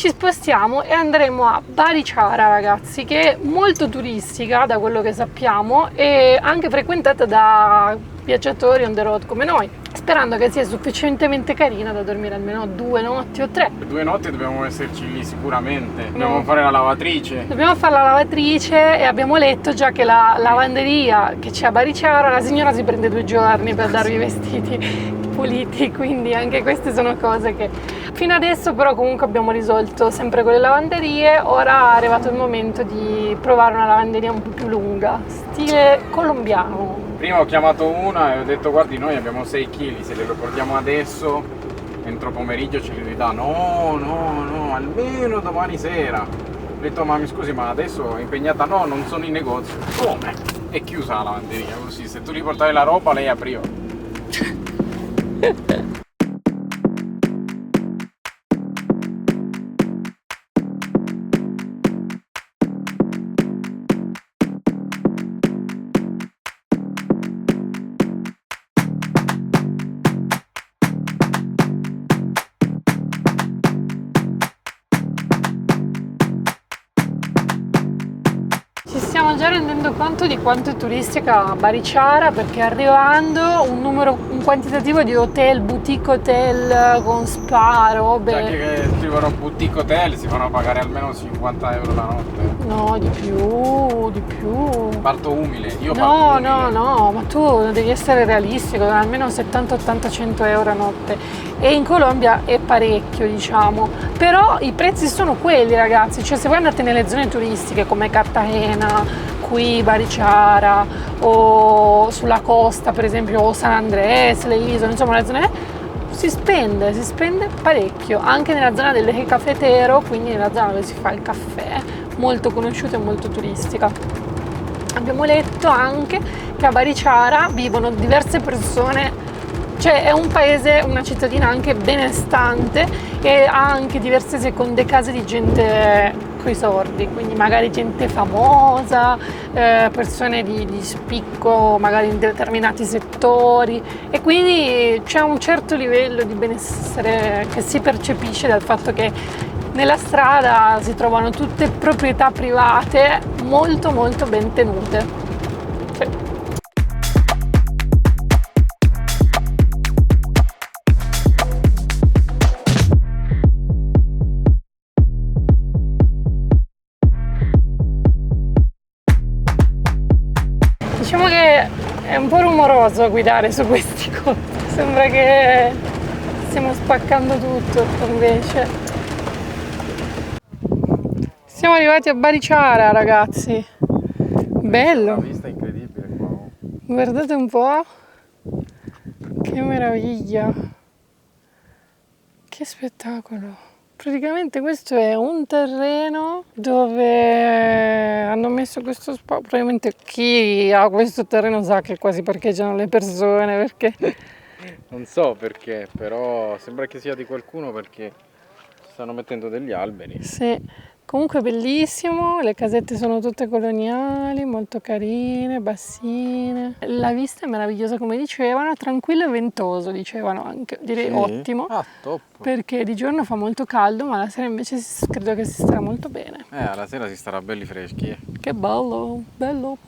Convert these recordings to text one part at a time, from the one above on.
ci spostiamo e andremo a Barichara, ragazzi, che è molto turistica da quello che sappiamo e anche frequentata da viaggiatori on the road come noi, sperando che sia sufficientemente carina da dormire almeno 2 notti o 3. 2 notti dobbiamo esserci lì sicuramente, dobbiamo fare la lavatrice. Dobbiamo fare la lavatrice e abbiamo letto già che la lavanderia che c'è a Barichara, la signora si prende 2 giorni per darvi i vestiti puliti, quindi anche queste sono cose che fino adesso però comunque abbiamo risolto sempre con le lavanderie. Ora è arrivato il momento di provare una lavanderia un po' più lunga, stile colombiano. Prima ho chiamato una e ho detto guardi, noi abbiamo 6 kg, se le portiamo adesso entro pomeriggio ce li ridà. No, almeno domani sera. Ho detto ma mi scusi, ma adesso è impegnata? No, non sono in negozio. Come? È chiusa la lavanderia, così se tu gli portavi la roba lei apriva. Stiamo già rendendo conto di quanto è turistica Barichara, perché arrivando un quantitativo di hotel, boutique hotel con spa, robe. Già che scrivono boutique hotel si fanno pagare almeno 50 euro la notte. No, di più. Parto umile, io parto umile. No, ma tu devi essere realistico, almeno 70, 80, 100 euro a notte. E in Colombia è parecchio, diciamo. Però i prezzi sono quelli, ragazzi. Cioè, se voi andate nelle zone turistiche come Cartagena, qui Barichara, o sulla costa, per esempio, o San Andrés, le isole, insomma, le zone si spende parecchio. Anche nella zona del cafetero, quindi nella zona dove si fa il caffè, molto conosciuta e molto turistica. Abbiamo letto anche che a Barichara vivono diverse persone, cioè è un paese, una cittadina anche benestante e ha anche diverse seconde case di gente coi sordi, quindi magari gente famosa, persone di spicco magari in determinati settori, e quindi c'è un certo livello di benessere che si percepisce dal fatto che nella strada si trovano tutte proprietà private molto molto ben tenute. Diciamo che è un po' rumoroso guidare su questi conti, sembra che stiamo spaccando tutto, invece siamo arrivati a Barichara, ragazzi. Bello. La vista è incredibile qua. Guardate un po', che meraviglia, che spettacolo. Praticamente questo è un terreno dove hanno messo questo spazio. Probabilmente chi ha questo terreno sa che quasi parcheggiano le persone, perché Non so perché, però sembra che sia di qualcuno perché stanno mettendo degli alberi. sì. Comunque bellissimo, le casette sono tutte coloniali, molto carine, bassine. La vista è meravigliosa, come dicevano, tranquillo e ventoso, dicevano anche. Direi Sì? ottimo. Ah, top. Perché di giorno fa molto caldo, ma la sera invece credo che si starà molto bene. Alla sera si starà belli freschi. Che bello, bello.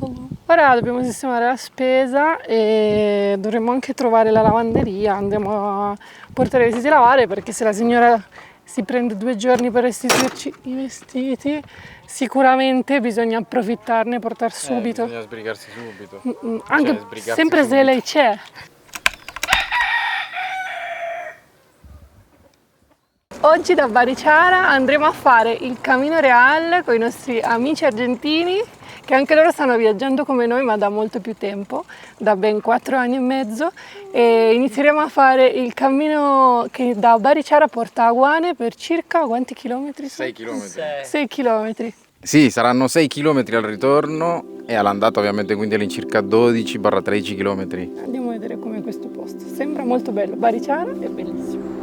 Ora dobbiamo sistemare la spesa e dovremo anche trovare la lavanderia. Andiamo a portare i vestiti a lavare, perché se la signora si prende 2 giorni per restituirci i vestiti, sicuramente bisogna approfittarne e portare subito. Bisogna sbrigarsi subito. Anche sbrigarsi sempre se subito. lei c'è. Oggi da Barichara andremo a fare il Camino Real con i nostri amici argentini, che anche loro stanno viaggiando come noi, ma da molto più tempo, da ben 4 anni e mezzo, e inizieremo a fare il cammino che da Barichara porta a Guane per circa quanti chilometri? 6 chilometri. 6 chilometri. Sì, saranno 6 chilometri al ritorno e all'andata ovviamente, quindi all'incirca 12-13 chilometri. Andiamo a vedere com'è questo posto. Sembra molto bello. Barichara è bellissimo.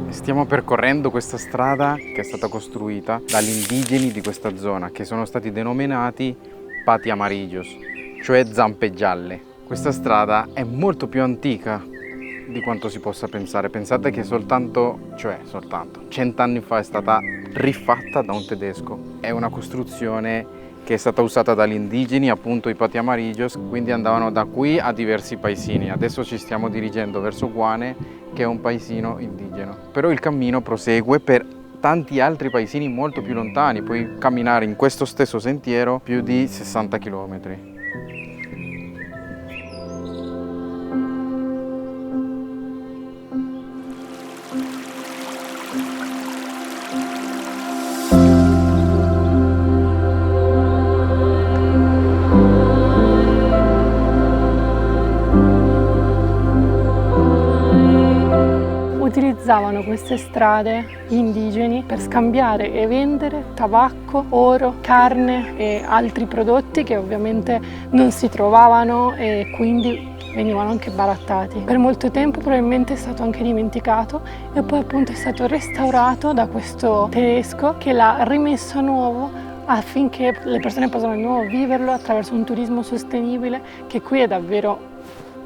Stiamo percorrendo questa strada che è stata costruita dagli indigeni di questa zona, che sono stati denominati Pati Amarillos, cioè zampe gialle. Questa strada è molto più antica di quanto si possa pensare. Pensate che soltanto 100 anni fa è stata rifatta da un tedesco. È una costruzione che è stata usata dagli indigeni, appunto i Pati Amarillos, quindi andavano da qui a diversi paesini. Adesso ci stiamo dirigendo verso Guane, che è un paesino indigeno. Però il cammino prosegue per tanti altri paesini molto più lontani, puoi camminare in questo stesso sentiero più di 60 km. Utilizzavano queste strade gli indigeni per scambiare e vendere tabacco, oro, carne e altri prodotti che ovviamente non si trovavano e quindi venivano anche barattati. Per molto tempo probabilmente è stato anche dimenticato e poi appunto è stato restaurato da questo tedesco che l'ha rimesso a nuovo affinché le persone possano di nuovo viverlo attraverso un turismo sostenibile che qui è davvero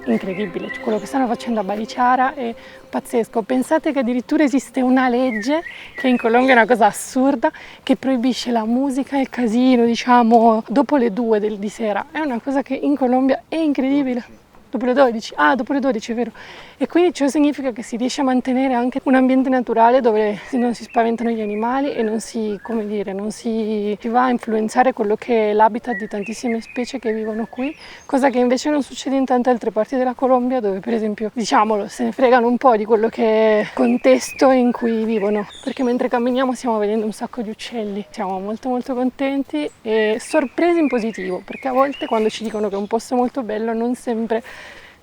incredibile. Quello che stanno facendo a Barichara è pazzesco. Pensate che addirittura esiste una legge, che in Colombia è una cosa assurda, che proibisce la musica e il casino, diciamo, dopo le 2 di sera. È una cosa che in Colombia è incredibile. Dopo le 12? Ah, dopo le 12, è vero. E quindi ciò significa che si riesce a mantenere anche un ambiente naturale dove non si spaventano gli animali e non si va a influenzare quello che è l'habitat di tantissime specie che vivono qui, cosa che invece non succede in tante altre parti della Colombia dove per esempio, diciamolo, se ne fregano un po' di quello che è il contesto in cui vivono, perché mentre camminiamo stiamo vedendo un sacco di uccelli. Siamo molto molto contenti e sorpresi in positivo, perché a volte quando ci dicono che è un posto molto bello non sempre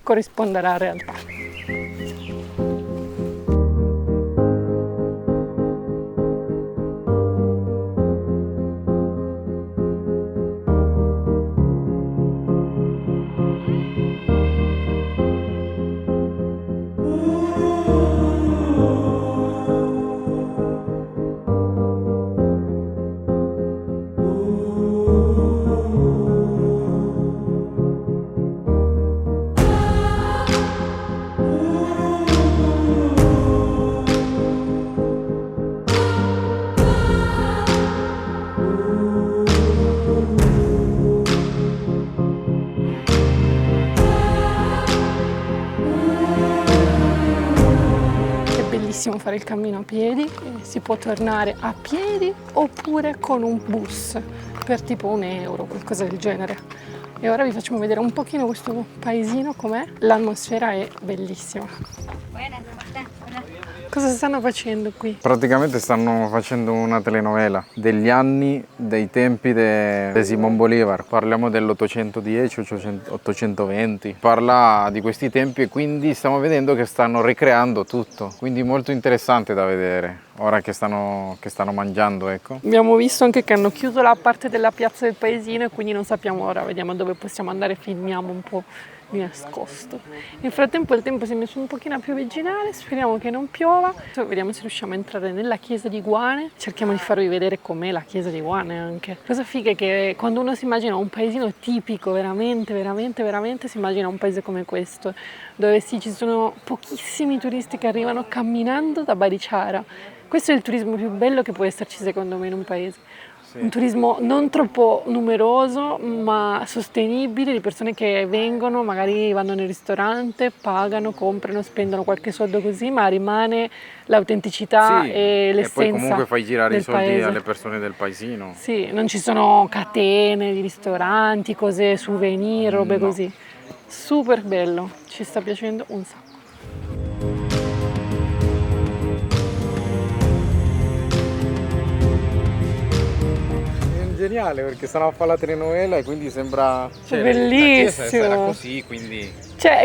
corrisponde alla realtà. Fare il cammino a piedi, si può tornare a piedi oppure con un bus per tipo €1, qualcosa del genere. E ora vi facciamo vedere un pochino questo paesino com'è. L'atmosfera è bellissima. Cosa stanno facendo qui? Praticamente stanno facendo una telenovela degli anni, dei tempi di Simón Bolívar. Parliamo dell'810, 820. Parla di questi tempi e quindi stiamo vedendo che stanno ricreando tutto. Quindi molto interessante da vedere. Ora che stanno mangiando, ecco. Abbiamo visto anche che hanno chiuso la parte della piazza del paesino e quindi non sappiamo ora, vediamo dove possiamo andare e filmiamo un po' di nascosto. Nel frattempo il tempo si è messo un pochino a piovigginare, speriamo che non piova. Vediamo se riusciamo a entrare nella chiesa di Guane. Cerchiamo di farvi vedere com'è la chiesa di Guane anche. Cosa figa è che quando uno si immagina un paesino tipico, veramente si immagina un paese come questo, dove sì, ci sono pochissimi turisti che arrivano camminando da Barichara. Questo è il turismo più bello che può esserci secondo me in un paese. Sì. Un turismo non troppo numeroso ma sostenibile, di persone che vengono, magari vanno nel ristorante, pagano, comprano, spendono qualche soldo così, ma rimane l'autenticità e l'essenza. E poi comunque fai girare i soldi paese. Alle persone del paesino. Sì, non ci sono catene di ristoranti, cose souvenir, robe così. Super bello, ci sta piacendo un sacco. Geniale, perché stanno a fare la telenovela e quindi sembra bellissimo. La chiesa era così, quindi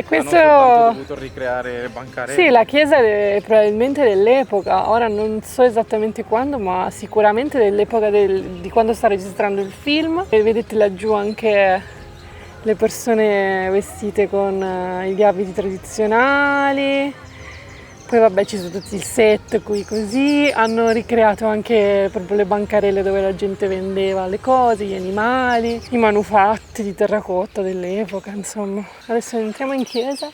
questo hanno dovuto ricreare le bancarelle. Sì, la chiesa è probabilmente dell'epoca, ora non so esattamente quando, ma sicuramente dell'epoca di quando sta registrando il film. E vedete laggiù anche le persone vestite con gli abiti tradizionali. Poi vabbè ci sono tutti il set qui così, hanno ricreato anche proprio le bancarelle dove la gente vendeva le cose, gli animali, i manufatti di terracotta dell'epoca, insomma. Adesso entriamo in chiesa.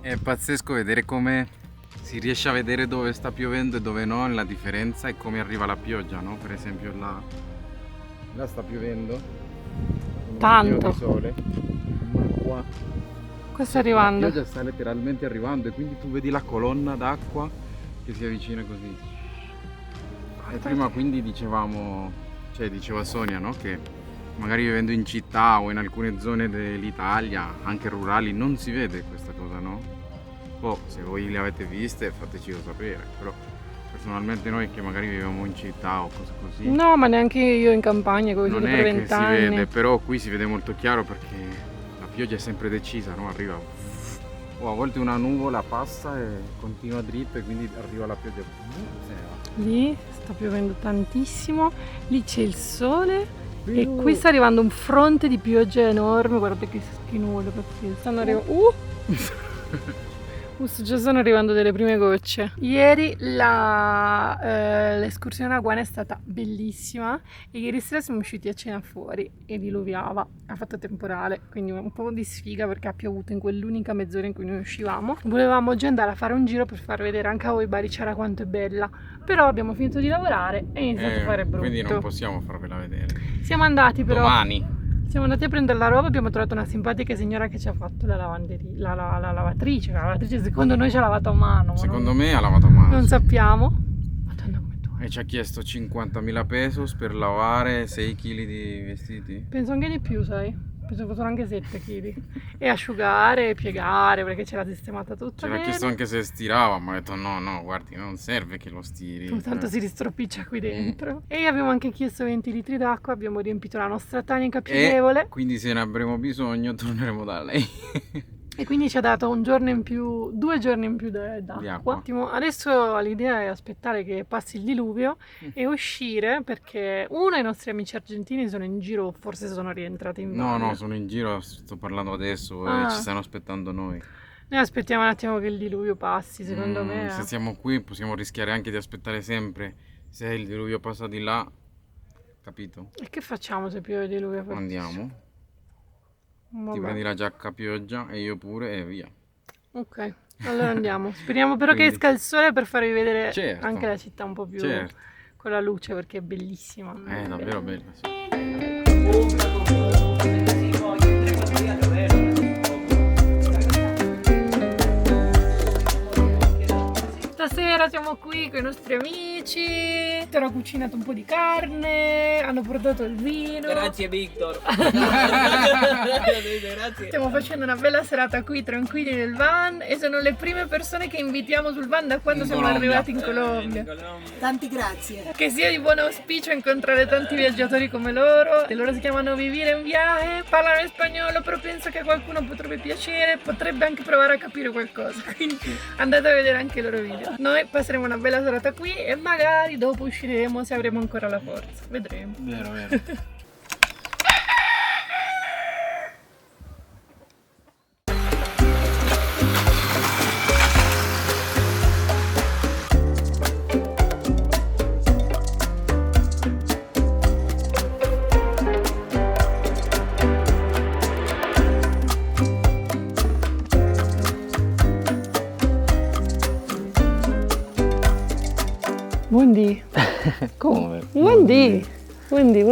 È pazzesco vedere come si riesce a vedere dove sta piovendo e dove no, la differenza è come arriva la pioggia, no? Per esempio là sta piovendo con Tanto. un po' di sole, ma qua Questo sta arrivando. la pioggia sta letteralmente arrivando e quindi tu vedi la colonna d'acqua che si avvicina così. E prima quindi dicevamo, cioè diceva Sonia, no? Che magari vivendo in città o in alcune zone dell'Italia, anche rurali, non si vede questa cosa, no? Poi se voi le avete viste fatecelo sapere, però personalmente noi che magari viviamo in città o cose così, No, ma neanche io in campagna, come non per è che 20 si anni. vede, però qui si vede molto chiaro perché la pioggia è sempre decisa, no? Arriva, o a volte una nuvola passa e continua dritto e quindi arriva la pioggia. Se ne va. Lì sta piovendo tantissimo, lì c'è il sole e Però- qui sta arrivando un fronte di pioggia enorme, guardate che nuvole, perché stanno arrivando... Già stanno arrivando delle prime gocce. Ieri l'escursione a Guana è stata bellissima e ieri sera siamo usciti a cena fuori e diluviava, ha fatto temporale, quindi un po' di sfiga perché ha piovuto in quell'unica mezz'ora in cui noi uscivamo. Volevamo già andare a fare un giro per far vedere anche a voi Barichara quanto è bella, però abbiamo finito di lavorare e è iniziato a fare brutto. Quindi non possiamo farvela vedere. Siamo andati però... Domani. Siamo andati a prendere la roba, abbiamo trovato una simpatica signora che ci ha fatto la lavanderia, la lavatrice. La lavatrice secondo noi ci ha lavato a mano. Ma Secondo me ha lavato a mano. non sappiamo. Madonna come tu. E ci ha chiesto 50.000 pesos per lavare 6 kg di vestiti. Penso anche di più, sai? Penso che fossero anche 7 kg. E asciugare, piegare, perché ce l'ha sistemata tutta Ce l'ha bene. chiesto anche se stirava, ma ha detto no, guardi, non serve che lo stiri. Tanto si ristropiccia qui dentro. E abbiamo anche chiesto 20 litri d'acqua, abbiamo riempito la nostra tanica piegevole. Quindi se ne avremo bisogno torneremo da lei. E quindi ci ha dato un giorno in più, 2 giorni in più d'acqua. Di acqua. Adesso l'idea è aspettare che passi il diluvio e uscire perché i nostri amici argentini sono in giro, forse sono rientrati in No, Italia. sono in giro, sto parlando adesso e Ah. ci stanno aspettando noi. Noi aspettiamo un attimo che il diluvio passi, secondo me. Se siamo qui possiamo rischiare anche di aspettare sempre. Se il diluvio passa di là, capito? E che facciamo se piove il diluvio? Andiamo. Ti Vabbè. prendi la giacca a pioggia e io pure e via. Ok, allora andiamo. Speriamo però che Quindi- esca il sole per farvi vedere Certo. anche la città un po' più Certo. con la luce perché è bellissima. È davvero bello. Sì. Stasera siamo qui con i nostri amici, hanno cucinato un po' di carne, hanno portato il vino. Grazie Victor. Grazie. Stiamo facendo una bella serata qui tranquilli nel van e sono le prime persone che invitiamo sul van da quando In siamo Colombia. arrivati in Colombia. Tanti grazie. Che sia di buon auspicio incontrare tanti viaggiatori come loro. E loro si chiamano Vivire un Viaje, parlano in spagnolo, però penso che a qualcuno potrebbe piacere, potrebbe anche provare a capire qualcosa. Quindi andate a vedere anche i loro video. Noi passeremo una bella serata qui e magari dopo usciremo se avremo ancora la forza. Vedremo. Vero, vero. Buondì. Come? Buondì. Buondì.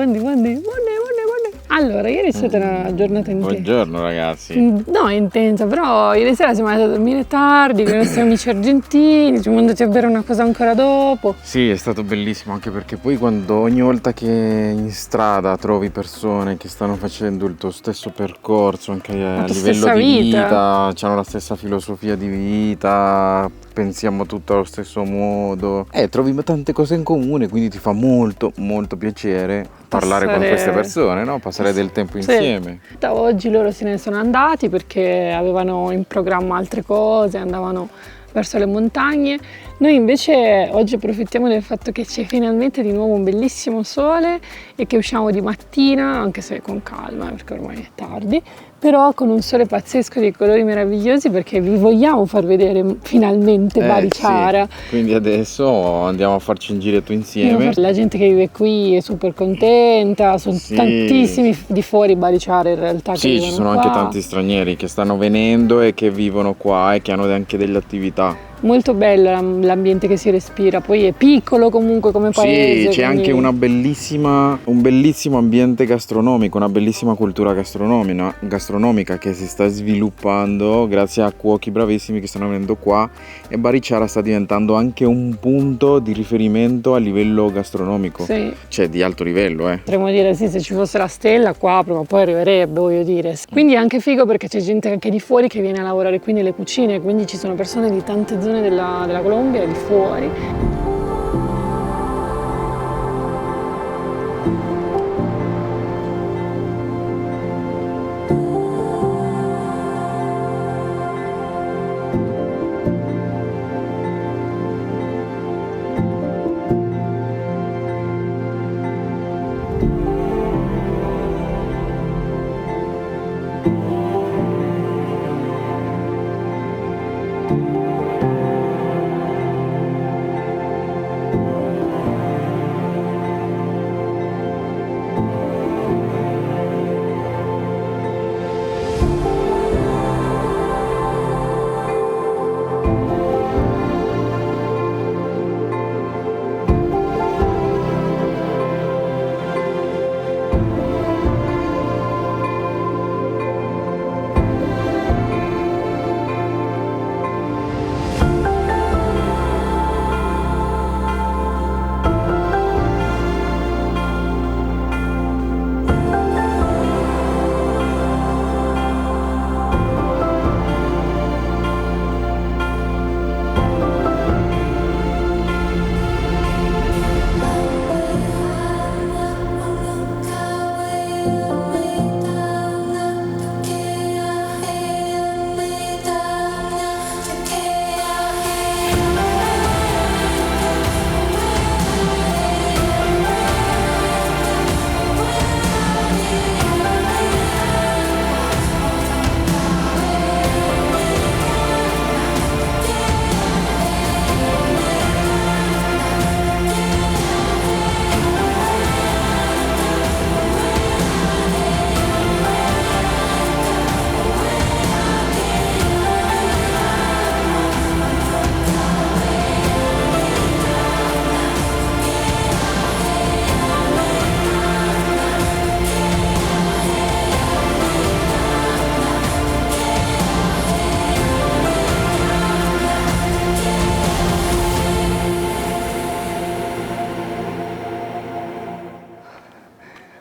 Allora, ieri è stata una giornata intensa. Buongiorno ragazzi. No, intensa, però ieri sera siamo andati a dormire tardi con i nostri amici argentini, siamo andati a bere una cosa ancora dopo. Sì, è stato bellissimo, anche perché poi quando ogni volta che in strada trovi persone che stanno facendo il tuo stesso percorso, anche a livello di vita, hanno la stessa filosofia di vita, pensiamo tutto allo stesso modo, trovi tante cose in comune, quindi ti fa molto molto piacere parlare con queste persone, no? Passare del tempo insieme. Da oggi loro se ne sono andati perché avevano in programma altre cose, andavano verso le montagne. Noi invece oggi approfittiamo del fatto che c'è finalmente di nuovo un bellissimo sole e che usciamo di mattina, anche se con calma perché ormai è tardi, però con un sole pazzesco di colori meravigliosi perché vi vogliamo far vedere finalmente Barichara. Sì. Quindi adesso andiamo a farci un giretto insieme. La gente che vive qui è super contenta, sono tantissimi di fuori Barichara in realtà che vivono ci sono qua. Anche tanti stranieri che stanno venendo e che vivono qua e che hanno anche delle attività. Molto bello l'ambiente che si respira, poi è piccolo comunque come paese. Sì, c'è anche un bellissimo ambiente gastronomico, una bellissima cultura gastronomica che si sta sviluppando grazie a cuochi bravissimi che stanno venendo qua, e Barichara sta diventando anche un punto di riferimento a livello gastronomico, sì. Cioè di alto livello. Potremmo dire sì, se ci fosse la stella qua prima o poi arriverebbe, voglio dire. Quindi è anche figo perché c'è gente anche di fuori che viene a lavorare qui nelle cucine, quindi ci sono persone di tante zone della Colombia e di fuori.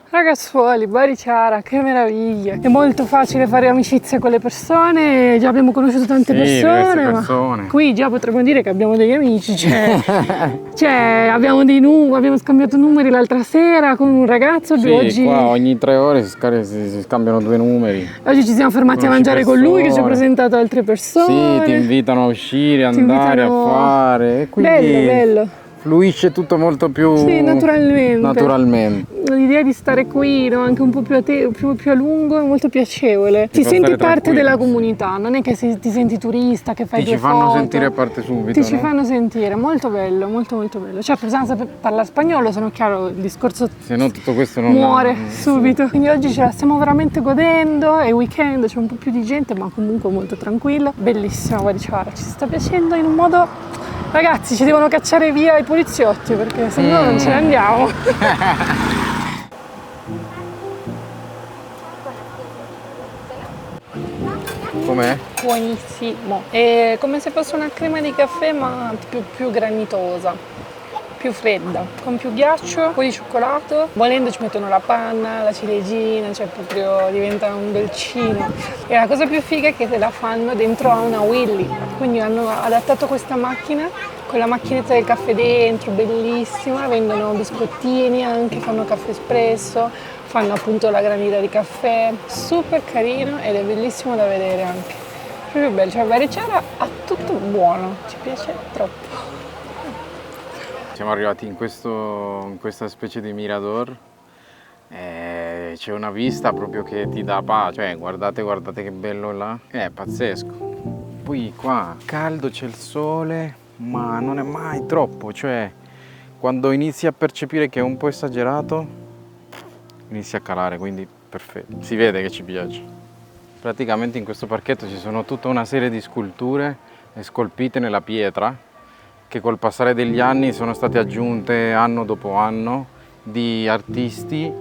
Ragazzuoli, Barichara, che meraviglia! È molto facile fare amicizia con le persone, già abbiamo conosciuto tante persone, ma qui già potremmo dire che abbiamo degli amici, cioè abbiamo scambiato numeri l'altra sera con un ragazzo, sì, oggi qua ogni 3 ore si scambiano 2 numeri. Oggi ci siamo fermati a mangiare con lui che ci ha presentato altre persone. Sì, ti invitano a uscire, andare a fare, e quindi bello. Fluisce tutto molto più naturalmente. L'idea di stare qui, no? Anche un po' più a lungo, è molto piacevole. Ti senti parte della comunità, non è che ti senti turista, che fai due foto. Ti ci fanno sentire parte subito. Ci fanno sentire, molto bello, molto molto bello. Certo, bisogna saper parlare spagnolo, se no chiaro il discorso se no tutto questo non muore subito. Quindi oggi ce la stiamo veramente godendo, è weekend, c'è un po' più di gente, ma comunque molto tranquillo. Bellissimo Barichara, ci sta piacendo in un modo Ragazzi, ci devono cacciare via i poliziotti perché se no non ce ne andiamo. Com'è? Buonissimo. È come se fosse una crema di caffè ma più granitosa, più fredda, con più ghiaccio, un po' di cioccolato. Volendo ci mettono la panna, la ciliegina, cioè proprio diventa un dolcino. E la cosa più figa è che te la fanno dentro a una Willy. Quindi hanno adattato questa macchina con la macchinetta del caffè dentro, bellissima. Vendono biscottini anche, fanno caffè espresso. Fanno appunto la granita di caffè, super carino ed è bellissimo da vedere anche. Proprio bello, cioè Barichara ha tutto buono, ci piace troppo. Siamo arrivati in questa specie di mirador. C'è una vista proprio che ti dà pace, cioè guardate che bello là, è pazzesco. Poi qua caldo, c'è il sole, ma non è mai troppo, cioè quando inizi a percepire che è un po' esagerato inizia a calare, quindi perfetto, si vede che ci piace. Praticamente in questo parchetto ci sono tutta una serie di sculture scolpite nella pietra che col passare degli anni sono state aggiunte anno dopo anno di artisti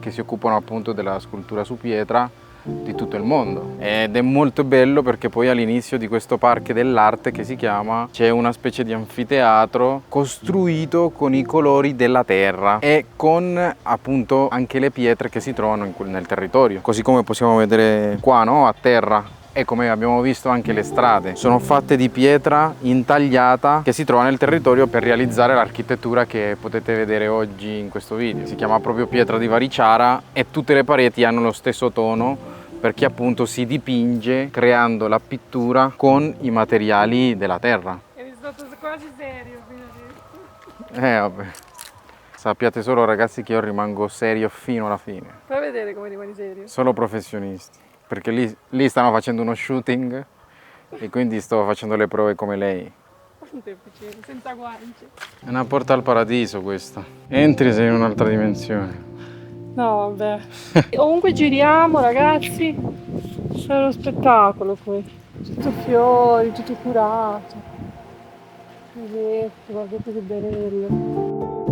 che si occupano appunto della scultura su pietra di tutto il mondo, ed è molto bello perché poi all'inizio di questo parco dell'arte che si chiama c'è una specie di anfiteatro costruito con i colori della terra e con appunto anche le pietre che si trovano nel territorio, così come possiamo vedere qua, no? A terra. E come abbiamo visto anche le strade sono fatte di pietra intagliata che si trova nel territorio per realizzare l'architettura che potete vedere oggi in questo video. Si chiama proprio pietra di Barichara e tutte le pareti hanno lo stesso tono perché appunto si dipinge creando la pittura con i materiali della terra. Eri stato quasi serio fino adesso. Vabbè. Sappiate solo ragazzi che io rimango serio fino alla fine. Fai vedere come rimani serio. Solo professionisti. Perché lì stanno facendo uno shooting e quindi sto facendo le prove come lei. Senza guance. È una porta al paradiso questa. Entri sei in un'altra dimensione. No, vabbè. Ovunque giriamo, ragazzi, c'è lo spettacolo qui. Tutto fiori, tutto curato. Guardate che bello.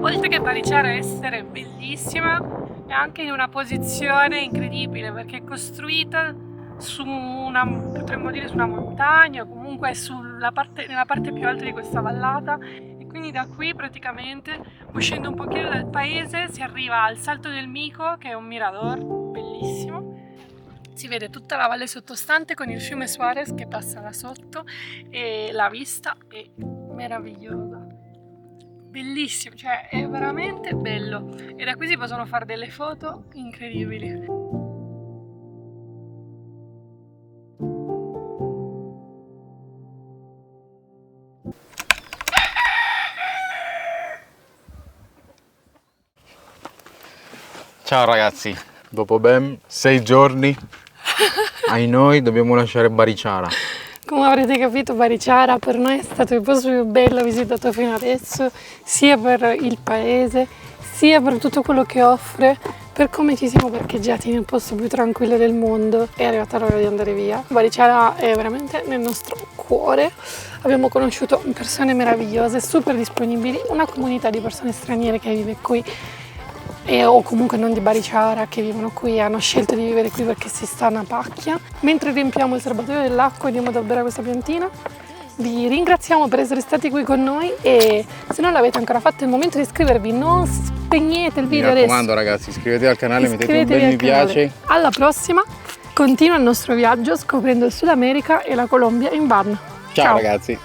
Oltre che Barichara essere bellissima, è anche in una posizione incredibile perché è costruita su potremmo dire su una montagna, comunque nella parte più alta di questa vallata, e quindi da qui praticamente, uscendo un pochino dal paese, si arriva al Salto del Mico, che è un mirador bellissimo. Si vede tutta la valle sottostante con il fiume Suarez che passa da sotto e la vista è meravigliosa. Bellissimo, cioè è veramente bello e da qui si possono fare delle foto incredibili. Ciao ragazzi, dopo ben 6 giorni ai noi dobbiamo lasciare Barichara. Come avrete capito, Barichara per noi è stato il posto più bello visitato fino adesso, sia per il paese, sia per tutto quello che offre, per come ci siamo parcheggiati nel posto più tranquillo del mondo. È arrivata l'ora di andare via. Barichara è veramente nel nostro cuore. Abbiamo conosciuto persone meravigliose, super disponibili, una comunità di persone straniere che vive qui o comunque non di Barichara, che vivono qui, hanno scelto di vivere qui perché si sta una pacchia. Mentre riempiamo il serbatoio dell'acqua e diamo da bere a questa piantina, vi ringraziamo per essere stati qui con noi e se non l'avete ancora fatto è il momento di iscrivervi, non spegnete il video adesso. Mi raccomando ragazzi, iscrivetevi al canale, mettete un bel mi piace. Alla prossima, continua il nostro viaggio scoprendo il Sud America e la Colombia in van. Ciao ragazzi.